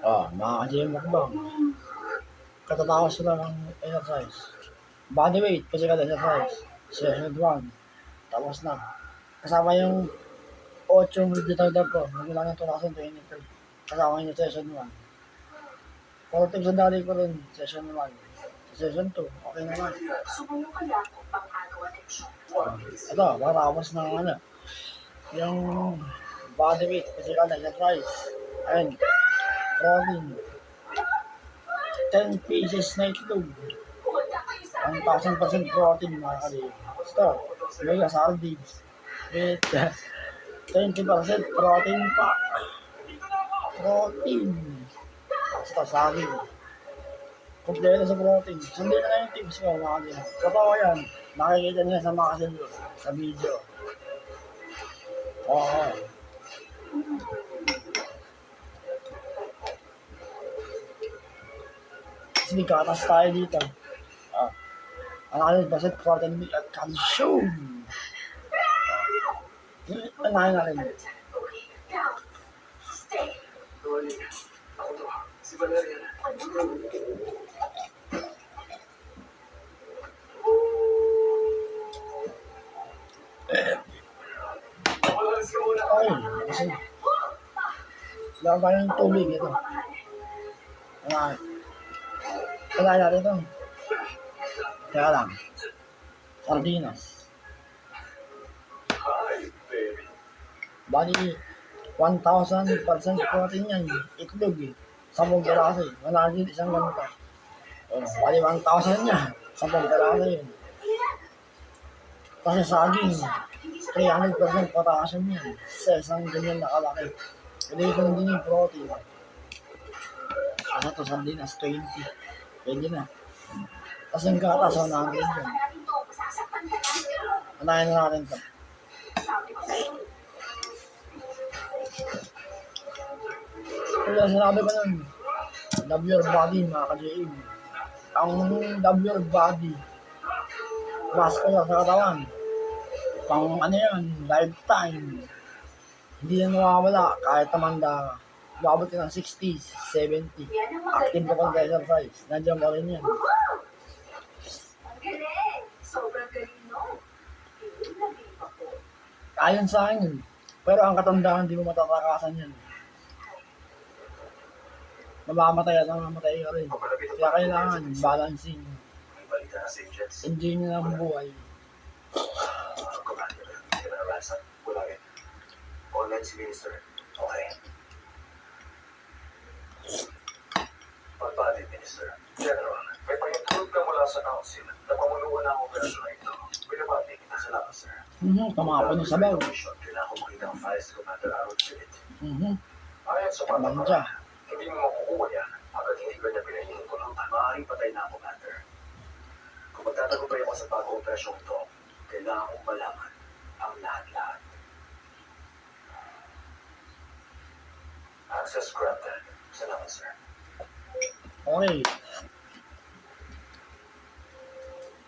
Mga ka-GM mukbang. Katatapos ko lang ng exercise. Body weight, physical exercise. Session 1. Tapos na. Kasama yung 8 meditator ko. Nagula ng 2023. Kasama yung session 1. Positive sa dali ko rin. Session 1. Session 2. Okay naman. Ito, matapos ng yung body weight, physical exercise. Ayun. Protein. 10 pieces na itlog. 1,000% protein mga kalib. Ito, mega sardines. With 20% protein pa. Protein. Ito, saging. Kompleto sa protein. Sundin na lang yung tips ko mga kalib. Totoo yan. Nakikita niya sa makasin ko. Sa video. Oo. May gatas tayo dito. Ang basit protein milk at calcium. Anahin natin. Ay, kasi wala ba yung tubig ito? Kaya natin ito. Kaya lang. Sardinas. Bali, 1,000% protein yan. Itlog eh. 10 kalasa eh. Wala din isang ganito. Bali, 1,000 niya. 10 kalasa yun. Kasi saging, 300% potassium yan. Sa isang ganyan nakalaki. Pwede ko din yung protein. Kasi ito sardinas, 20. Pwede na. Kasi yung gatas, 100 yan. Anayin na natin ito. Kaya sinabi ko nun, love your body mga ka-JM. Ang love your body, muscular sa katawan. Pang lifetime. Hindi na nawawala kahit tamanda ka. Umabot ka ng 60s, 70. Active ka pang exercise. Nandiyan mo rin yan. Sobrang galing, no? Ayon sa akin, pero ang katandaan, hindi mo matatakasan yan. Mamamatay at mamamatay ka rin. Kaya kailangan balancing. Enjoy nyo lang ang buhay. Online si Minister. Okay. Pag-body Minister. General, may pahintulog ka mula sa council na pamunuan ang operasyon na ito. Binabati kita sa labas, sir. Kamapon yung sabaw. Kailangan ko makita ang files ko na Aaron Philip. Ayon sa Kamanja. hindi mo makukuha yan hanggang hindi ka niya pinahiling ko ng maaaring patay na ako, Commander. Kung magtatagumpay ako sa bagong operasyong ito, kailangan kong malaman ang lahat-lahat. Access granted. Salamat, sir. Okay.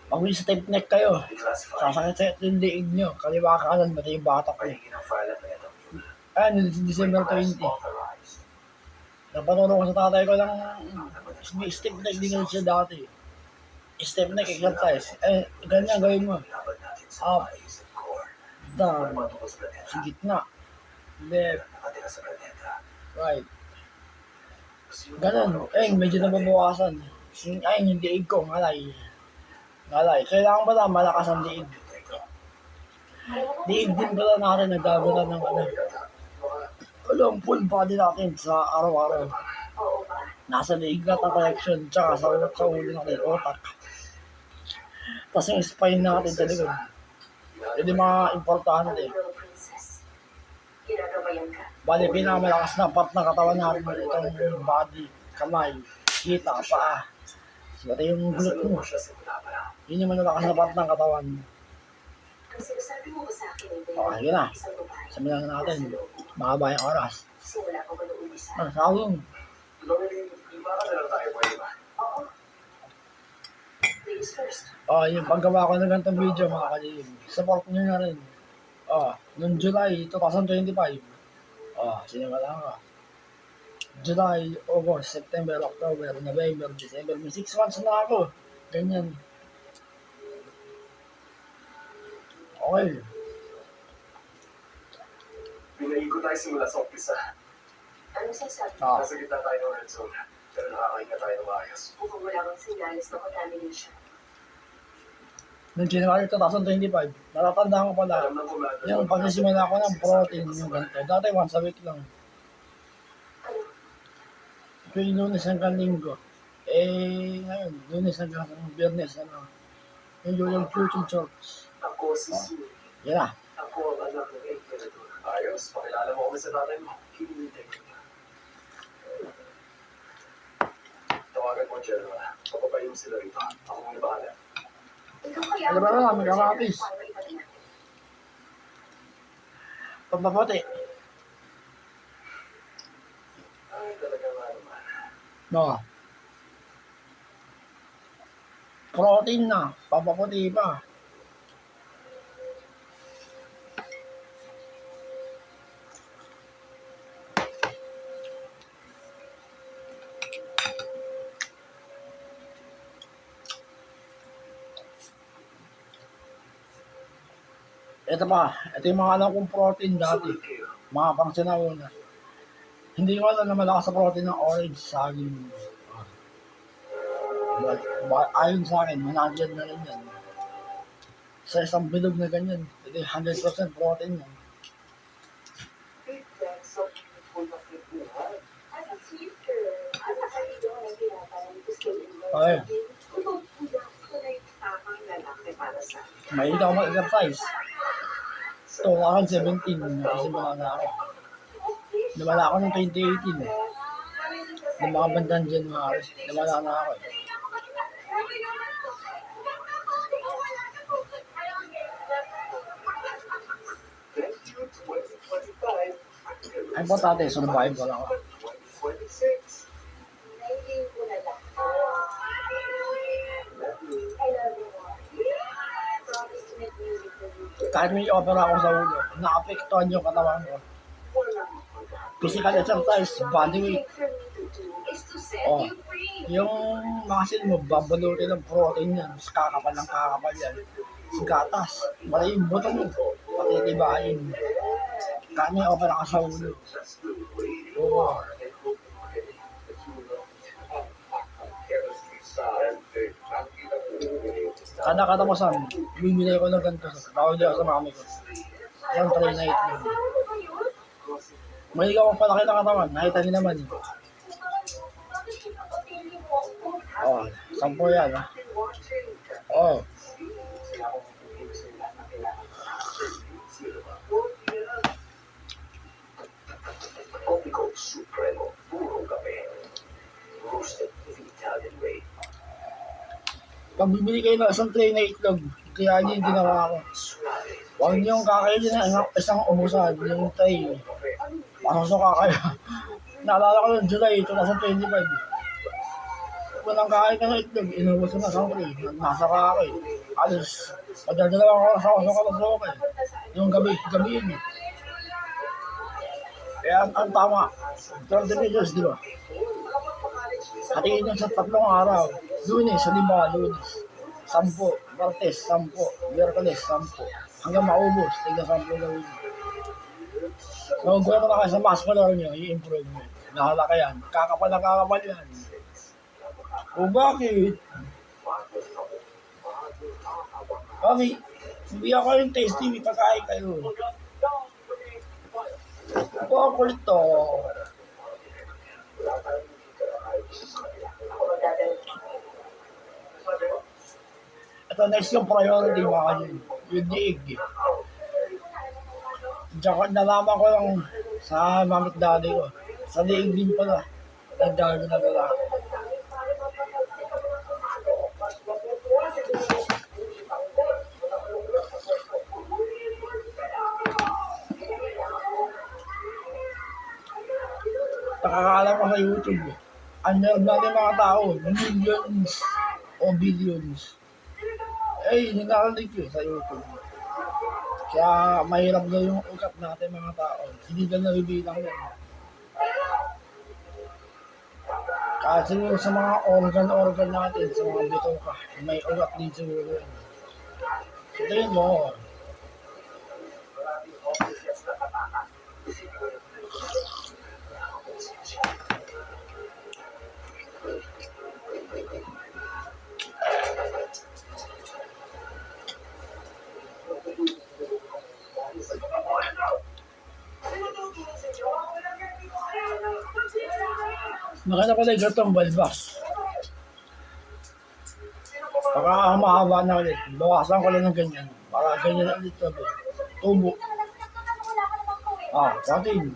Pag may stiff neck kayo, sasakit sa yung liig nyo. Kaliwa kanan, mati yung batak ko. Pahingin ang file na ito. December 20. Napatulong ko sa tatay ko ng may stiff neck din siya dati. Stiff neck exercise. Ganyan gawin mo. Up, down, sa gitna, left, right. Ganun. Medyo nababawasan. Yung liig ko, ngalay. Kailangan pala malakas ang liig. Liig din pala natin nagagawin ng full body natin sa araw-araw. Nasa liig lahat ang connection, tsaka sa ulo natin, otak. Tapos yung spine natin sa likod. Yun yung mga importante. Bali, pinakamalakas na part ng katawan natin itong body, kamay, hita, paa. Pati yung glute mo. Yun yung malalakas na part ng katawan. Okay, yun na. Sabi lang natin, makaba yung oras. Saging. Yung paggawa ko ng ganitong video mga kalim, support nyo na rin. Noong July 2025, sinimala ka. July, August, September, October, November, December. May 6 months na ako. Ganyan. Okay. Pinaikot tayo simula sa umpisa. Ano sasabi? Ah. Nasa gitna tayo ng red zone. Pero nakakahinga tayo ng maayos. Mukhang wala kang senyales ng contamination. Noong January 2025, natatandaan ko pala, Alam ng commander. yung pagsisimula ko ng protein, yung ganito. Dati once a week lang. Ano? Tuwing Lunes hanggang Linggo. Ngayon, Lunes hanggang Biyernes, yung YouTube Shorts. Ako si Sue. Yan na. Ako ang anak ng Emperador. Ayos, pakilala mo kami sa tatay mo. Hinihintay ko na. Tawagan mo, General. Papapayin mo sila rito. Ako muna bahala. Ikaw kaya Alam mo na, may kamatis. para ipatin natin. Pampapote. Ay, talaga nga naman. No. Protein na. Pampaputi pa. Ito pa. Ito yung mga alam kong protein dati. Sulit kayo. Mga pang sinauna. Hindi ko alam na malakas sa protein ng orange saging. Ayon sa akin, managyan na rin yan. Sa isang bilog na ganyan, ito 100% protein yan. That's so beautiful na kikuhan. As a teacher, ano sa iyo ang ginagawa to stay in Okay. Kung ko na yung tamang lalaki para sa akin. Mahilig ako mag-exercise. 2017, nakasimula na ako. Nawala ako ng 2018 eh. Ng mga bandang January, nawala na ako eh. Thank you, 2025. Ay po tate, survive ko lang ako. 2026. Nailing ko na lang. I love you more. Promise to make music for you. Kahit may opera ako sa ulo, naapektuhan yung katawan ko. Physical exercise, body weight. For me to do is to set Oh. you free. Yung muscle mo, babalutin ng protein yan. Mas kakapal ng kakapal yan. Gatas. Pati yung buto mo, patitibain. Kahit may opera ka sa ulo. Oo. Kada katapusan, bibili ko ng ganito. Tawag ako sa mami ko. Isang tray na itlog. May ikaw ang palaki ng katawan. Nakita niyo naman. Oh, 10 yan. Oh. Coffee Cold Supremo, puro kape. Roasted with Italian way. Pag bibili kayo ng isang tray na itlog, kaya yun yung ginawa ko. Suave. Huwag niyong kakainin na isang umusan, yung tray. Masusuka kayo. Naalala ko yung July 2025. Walang kakain ka ng itlog, inubos ko na sa tray. Nasa ka ako eh. Alis, magdadalawang oras ako sa kalasok eh. Yung gabi yun eh. Kaya ang tama, 30 videos, di ba? Hatiin yun sa 3 araw. Lunes, sa 5, Lunes. 10, Martes, 10, Miyerkules, 10. Hanggang maubos, tiga 10 gawin. Magugulat na kayo sa muscular nyo, i-improve nyo. Nahala ka yan. Kakapal na kakapal yan. O bakit? Okay, hindi ako yung tasty, may pagkain kayo. Ako kulit to. Ito next yung priority mga yun. Yung diig. Diyan nalaman ko lang sa mamit daddy ko. Sa diig din pala. Nagdago na lalaki. Nakakaalam ko sa YouTube eh. Ang meron natin mga tao, millions o billions. Eh, hinakalik yun sa YouTube. Kaya mahirap na yung ugat natin mga tao. Hindi na nabibilang yan. At siguro sa mga organ natin, sa mga bituka, may ugat din siguro yun. So, tingin mo, Maraming obvious na kataka. Isipin mo yung maganda pala yung gatong balbas. Baka mahaba na ulit. Bawasan ko lang ng ganyan. Para ganyan ulit sabi. Tubo. Patin.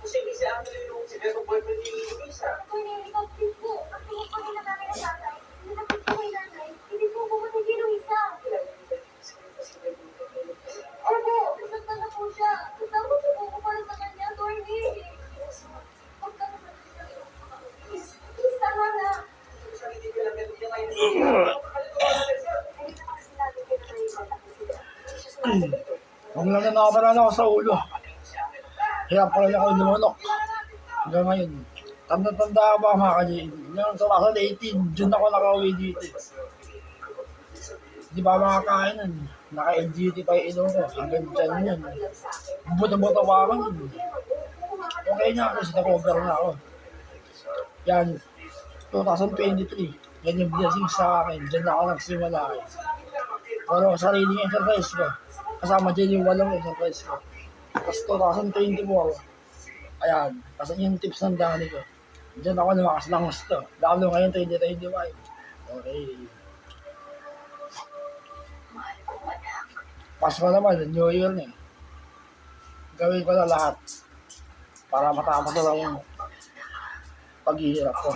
Kasi isa ang yung sinetong boyfriend ni Lisa. Hindi ko lang ganun yung ngayon. Ang lang na nakaparala ako sa ulo. Hirap pala na ako lumunok. Hanggang ngayon. Tanda-tanda ako ba mga ka-JM? Noong 2018, June ako nakauwi dito. Di ba makakain nun? Naka-LGT pa yung ilong ko. Hanggang dyan yun. Buto-buto pa ako nun. Okay na kasi na-cover na ako. Yan. 2023. Yan yung blessing sa akin. Diyan na ako nagsimula. Pero sariling enterprise ko. Kasama dyan yung 8 enterprise ko. Tapos 2024. Ayan. Kasi yung tips ng dani ko. Diyan ako lumakas ng gusto. Lalo ngayon 2025. Okay. Pasko naman. New Year na eh. Gawin ko na lahat. Para matapos na lang yung paghihirap ko.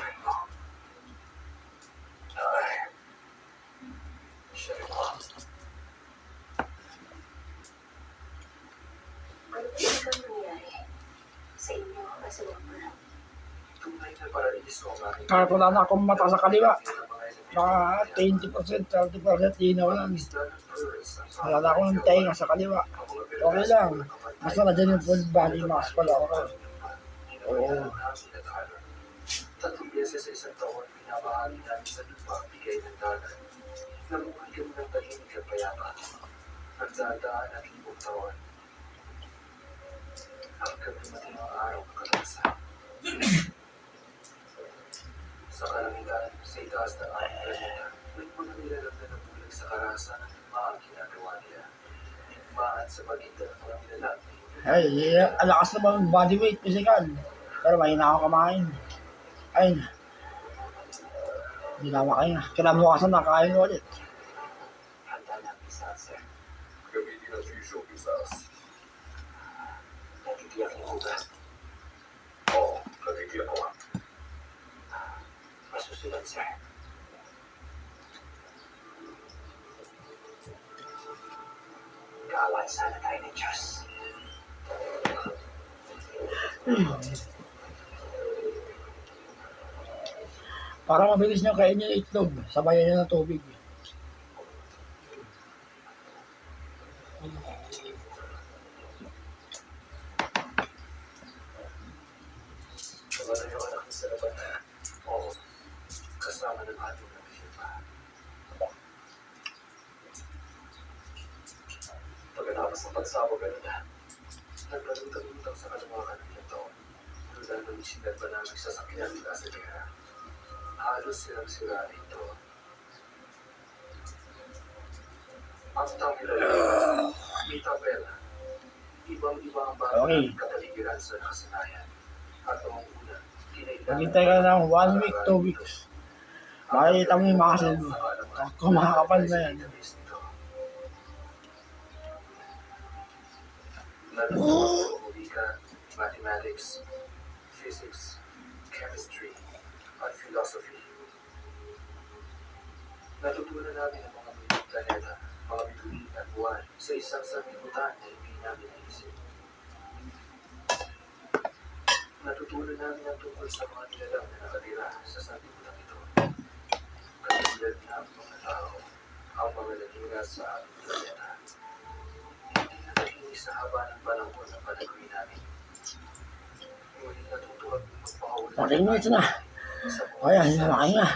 Sa inyo, kasi wag mo lang. Tunay na paraiso ang aking Kahit wala na akong mata sa kaliwa. Mga 20%, 30% linaw lang. Wala na akong tenga sa kaliwa. Okay lang. Basta na dyan yung full body mask pala ako. Oo. 3 beses sa isang taon, pinabahagi namin sa lupa, bigay ng dagat. Namuhay kami ng tahimik at payapa. Nagdadaan at 1,000 taon. Hanggang dumating ang araw ng katapusan. Sa kalangitan, sa itaas ng aming planeta, may mga nilalagyan ng bulag sa karahasan at mga ginagawa nila. Maan sa pagitan ng mga nilalagyan. Ay, alakas na bang body weight, physical. Pero mahina ako kumain. Ayun. Hindi na makain. Kinabukasan na kain ulit. Handa namin sa sir. Gamitin ang fusion pisas. Natitiyak ng ugat. Oo, natitiyak ko. Masusunod, sir. Kaaway sana tayo ng Diyos. Para mabilis nyo kainin yung itlog. Sabayan nyo ng tubig. Wala yung anak ni Sarabat. Oo. Kasama ng ating nabihipa. Pagkatapos ng pagsabog kanina, nagbalutang-lutang sa kalawakan ng ilang taon. Tula ng sinerba namin sa sakyan mula sa gera. Halos silang-sira ito. Ang tanggilan, may tabela. Ibang-iba ang bagay Okay. ng kapaligiran sa nakasanayan. At ang una, Maghintay ka ng 1 week, 2 weeks. Makikita mo yung muscle mo. Kumakapal na yan. Mathematics, physics, chemistry, at philosophy. Natutunan namin ang mga bituing planeta, mga bituin at buwan sa isang sanlibutan na hindi namin naisip. Natutunan namin ang tungkol sa mga nilalang na nakatira sa sanlibutan ito. Katulad ng mga tao, ang mga naninga sa aming planeta. Hindi natahimik sa haba ng panahon ang panagawin namin. Ngunit natutuwag magpahuli. 14 minutes na. Sa Ayan, hinamakin na.